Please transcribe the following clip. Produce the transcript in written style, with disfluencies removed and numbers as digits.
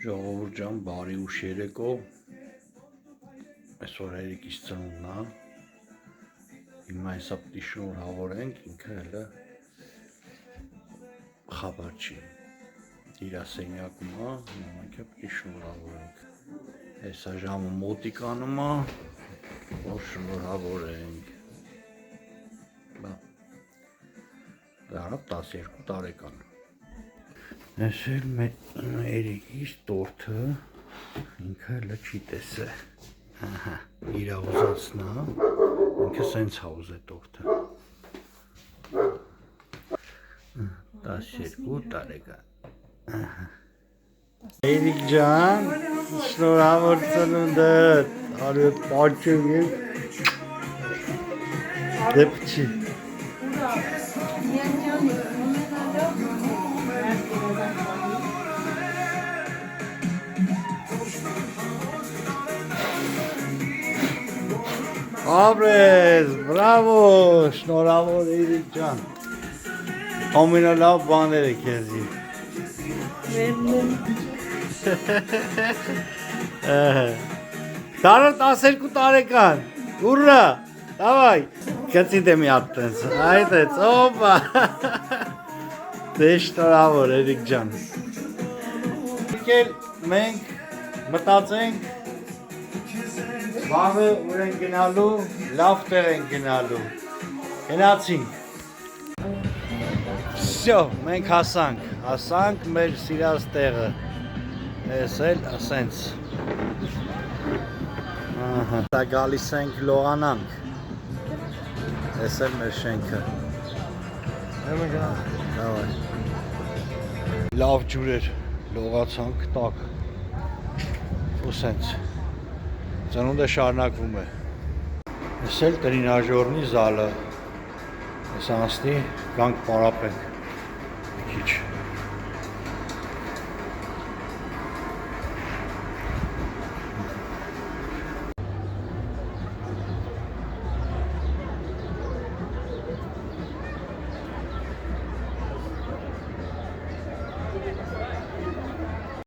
Ժողովուրդ ջան, բարի ուշ երեկո, այսօր Երիկիս ծնունդն է, հիմա հեսա պիտի շնորհավորենք, ինքը հələ խաբար չի, իր սենյակում է, մենք պիտի շնորհավորենք, հեսա ժամը մոտիկ անում է, որ շնորհավորենք, դարա 12 տարեկան։ Ես էլ Երիկիս տորթը ինքը հələ չի տեսել, իրա ուզածն է, ինքը սենց է ուզե տորթը, 12 տարեկան, Երիկ ջան, շնորհավոր ծնունդդ, արդ պաչում եմ, դեպ չի։ Ապրես, բրավո, շնորհավոր Երիկ ջան, ամենալավ բաները քեզի։ Դարը 12 տարեկան, ուրա, դավայ, կծի դե մի հատ տենց, այդ էց, օպա, դե շնորհավոր Երիկ ջան։ Մենք մտածենք, վաղը ուր են գնալու, լավ տեղ են գնալու, գնացինք։ Всё, մենք հասանք մեր սիրած տեղը, ես էլ ասենց, դա գալիս ենք լողանանք, ես էլ մեր շենքը, լավ ջուր էր, լողացանք տակ, ու սենց, ծնունդը շարունակվում է, ես էլ տրինաժորնի զալը, ես անցնի գանք պարապենք, քիչ